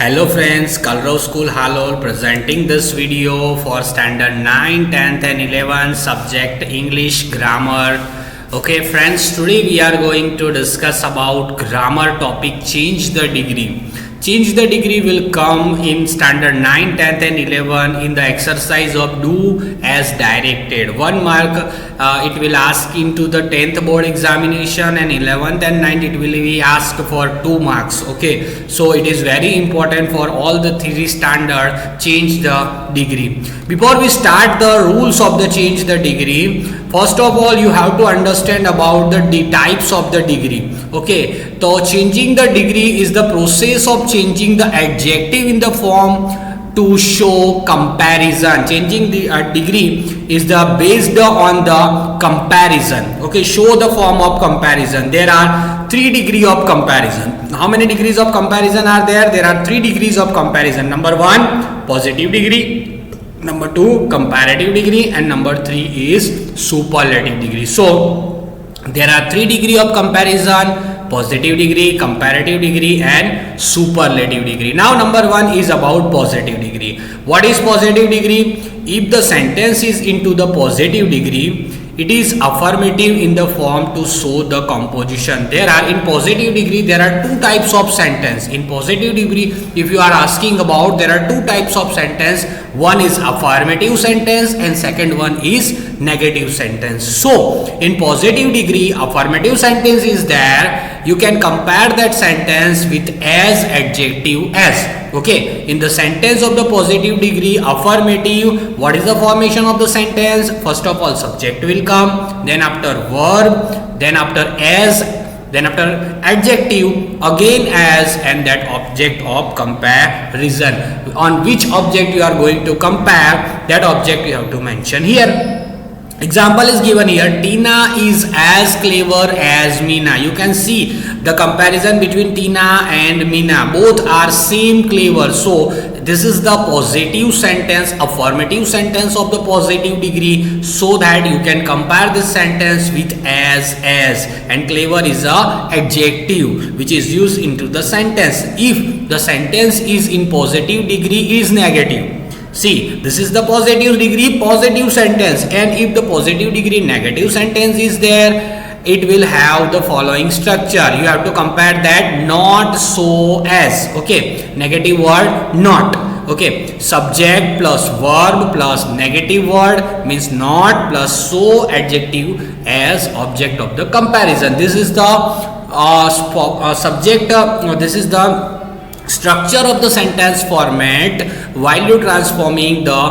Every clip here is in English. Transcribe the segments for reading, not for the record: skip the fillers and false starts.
Hello friends, Kalrav School Halol presenting this video for standard 9, 10th and 11 subject English grammar. Okay friends, today we are going to discuss about grammar topic change the degree. Change the degree will come in standard 9, 10th and 11 in the exercise of do as directed. 1 mark it will ask into the 10th board examination, and 11th and 9th it will be asked for 2 marks. Okay, so it is very important for all the 3 standard change the degree. Before we start the rules of the change the degree, first of all you have to understand about the types of the degree. Okay, so changing the degree is the process of changing the adjective in the form to show comparison. Changing the degree is the based on the comparison. Okay, show the form of comparison. There are 3 degrees of comparison. How many degrees of comparison are there? There are 3 degrees of comparison. Number 1, positive degree. Number 2, comparative degree, and number 3 is superlative degree. So there are 3 degrees of comparison: positive degree, comparative degree, and superlative degree. Now number 1 is about positive degree. What is positive degree? If the sentence is into the positive degree, it is affirmative in the form to show the composition. There are in positive degree there are 2 types of sentence. In positive degree, if you are asking about, there are 2 types of sentence. One is affirmative sentence and second one is negative sentence. So in positive degree, affirmative sentence is there. You can compare that sentence with as, adjective, as. Okay, in the sentence of the positive degree, affirmative, what is the formation of the sentence? First of all, subject will come, then after verb, then after as, then after adjective, again as, and that object of comparison. On which object you are going to compare, that object you have to mention here. Example is given here: Tina is as clever as Meena. You can see the comparison between Tina and Meena. Both are same clever. So this is the positive sentence, affirmative sentence of the positive degree, so that you can compare this sentence with as, and clever is a adjective which is used into the sentence. If the sentence is in positive degree, is negative. See, this is the positive degree, positive sentence, and if the positive degree negative sentence is there, it will have the following structure. You have to compare that: not, so, as. Okay, negative word not. Okay, subject plus verb plus negative word means not plus so adjective as object of the comparison. This is the subject. This is the structure of the sentence format while you transforming the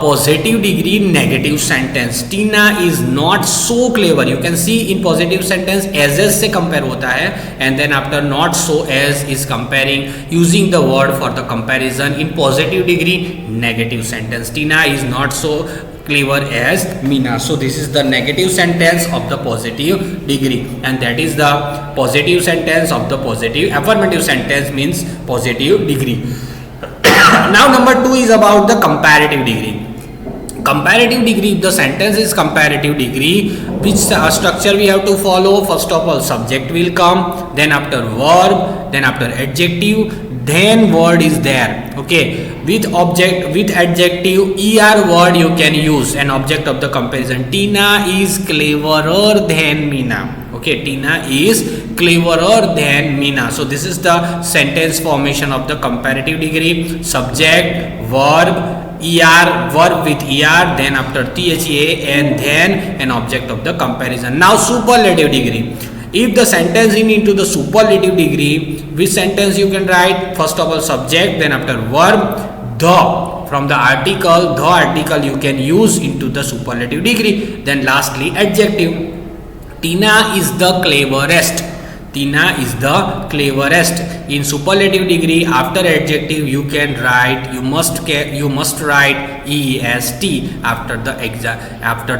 positive degree negative sentence. Tina is not so clever. You can see in positive sentence as se compare hota hai, and then after not so as is comparing using the word for the comparison. In positive degree negative sentence, Tina is not so clever as Meena. So this is the negative sentence of the positive degree, and that is the positive sentence of the positive. Affirmative sentence means positive degree. Now number 2 is about the comparative degree. Comparative degree, if the sentence is comparative degree, which structure we have to follow? First of all, subject will come, then after verb, then after adjective, then word is there. Okay, with object, with adjective, er word you can use, an object of the comparison. Tina is cleverer than Meena. Okay, Tina is cleverer than Meena. So this is the sentence formation of the comparative degree: subject, verb, verb with then after tha, and then an object of the comparison. Now superlative degree. If the sentence is into the superlative degree, which sentence you can write? First of all, subject, then after verb, the. From the article you can use into the superlative degree. Then lastly, adjective. Tina is the cleverest. Tina is the cleverest. In superlative degree, after adjective you can write, you must write est after the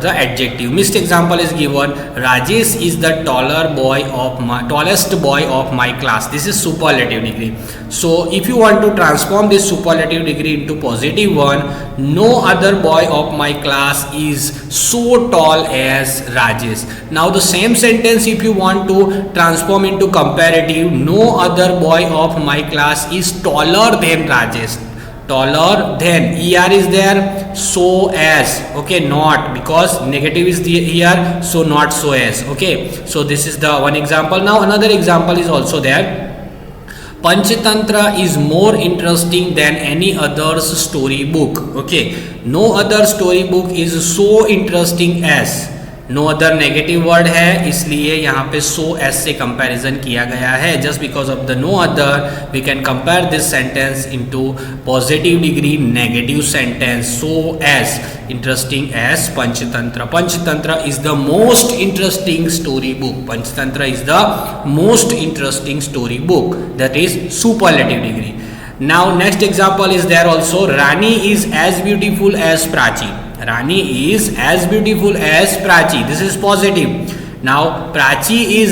adjective. Missed example is given: Rajesh is the tallest boy of my class. This is superlative degree. So if you want to transform this superlative degree into positive one, no other boy of my class is so tall as Rajesh. Now the same sentence, if you want to transform into comparative. No other boy of my class is taller than Rajesh. Taller than, er is there, so as, okay, not, because negative is here, so not so as. Okay, so this is the one example. Now another example is also there. Panchatantra is more interesting than any other story book. Okay, no other story book is so interesting as, no other negative word है, इसलिए यहाँ पे सो S से comparison किया गया है. Just because of the no other we can compare this sentence into positive degree negative sentence. So as interesting as Panchatantra. Panchatantra is the most interesting story book. Panchatantra is the most interesting story book. That is superlative degree. Now next example is there also. Rani is as beautiful as Prachi. Rani is as beautiful as Prachi. This is positive. Now Prachi is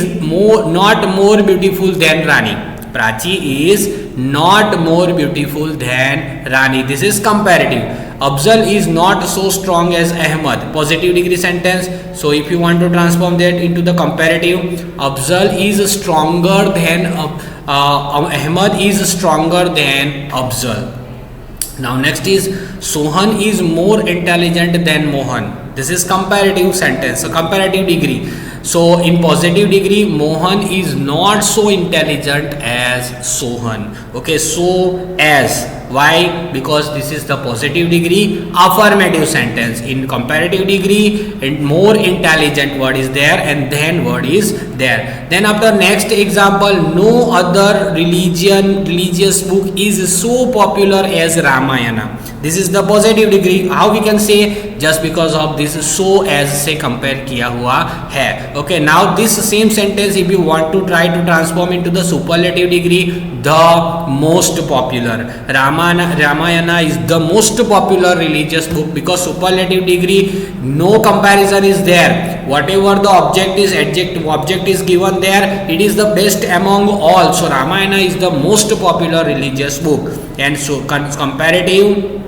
not more beautiful than Rani. Prachi is not more beautiful than Rani. This is comparative. Afzal is not so strong as Ahmad. Positive degree sentence. So if you want to transform that into the comparative, Afzal is stronger than Ahmad is stronger than Afzal. Now next is Sohan is more intelligent than Mohan. This is comparative sentence, so comparative degree. So in positive degree, Mohan is not so intelligent as Sohan. Okay, so as. Why? Because this is the positive degree affirmative sentence. In comparative degree, and more intelligent word is there and then word is there. Then after next example, no other religious book is so popular as Ramayana. This is the positive degree. How we can say? Just because of this so as से compare किया हुआ है. Okay, now this same sentence if you want to try to transform into the superlative degree, the most popular. Ramayana is the most popular religious book. Because superlative degree, no comparison is there. Whatever the object is, object is given there, it is the best among all. So Ramayana is the most popular religious book. And so comparative,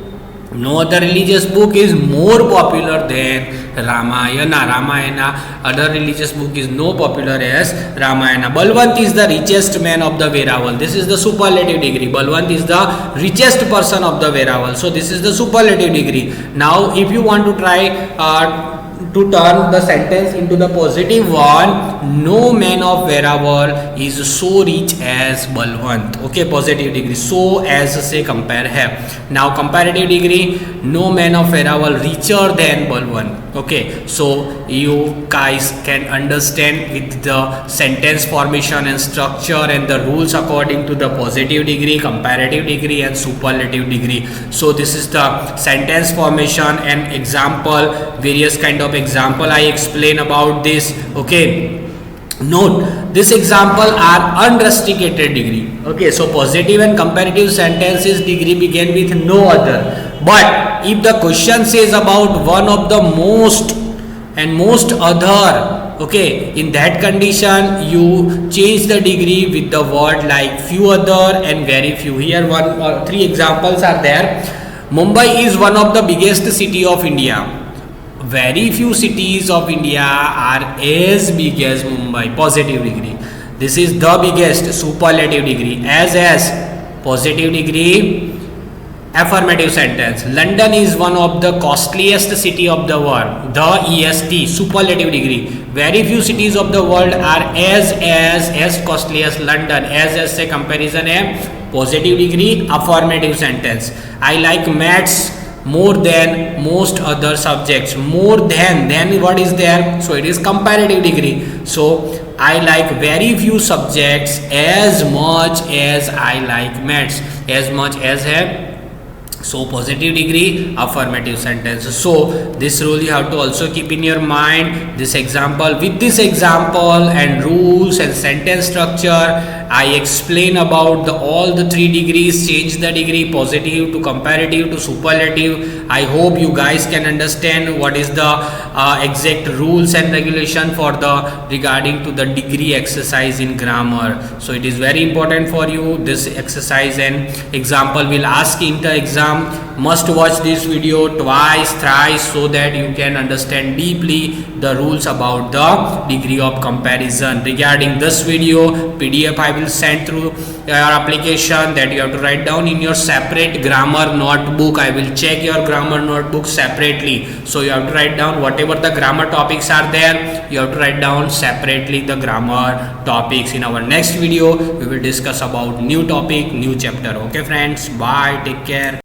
no other religious book is more popular than Ramayana. Other religious book is no popular as Ramayana. Balwant is the richest man of the Veeraval. This is the superlative degree. Balwant is the richest person of the Veeraval. So this is the superlative degree. Now if you want to try to turn the sentence into the positive one, no man of Veeraval is so rich as Balwant. Okay, positive degree. So as से compare है. Now comparative degree, no man of Veeraval richer than Balwant. Okay, so you guys can understand with the sentence formation and structure and the rules according to the positive degree, comparative degree and superlative degree. So this is the sentence formation and example, various kind of example I explain about this. Okay, note this example are unrestricted degree. Okay, so positive and comparative sentences degree begin with no other. But if the question says about one of the most and most other, okay, in that condition you change the degree with the word like few other and very few. Here one or three examples are there. Mumbai is one of the biggest city of India. Very few cities of India are as big as Mumbai. Positive degree. This is the biggest. Superlative degree. As positive degree. Affirmative sentence. London is one of the costliest city of the world. The EST. Superlative degree. Very few cities of the world are as costly as London. As से comparison है. Positive degree. Affirmative sentence. I like maths more than most other subjects. More than what is there? So it is comparative degree. So I like very few subjects as much as I like maths. As much as है. So positive degree, affirmative sentence. So this rule you have to also keep in your mind. This example, with this example and rules and sentence structure, I explain about all the three degrees, change the degree, positive to comparative to superlative. I hope you guys can understand what is the exact rules and regulation for the regarding to the degree exercise in grammar. So it is very important for you. This exercise and example will ask in the exam exam. Must watch this video twice, thrice, so that you can understand deeply the rules about the degree of comparison. Regarding this video, PDF I will send through your application that you have to write down in your separate grammar notebook. I will check your grammar notebook separately, so you have to write down whatever the grammar topics are there. You have to write down separately the grammar topics. In our next video we will discuss about new topic, new chapter. Okay friends, bye, take care.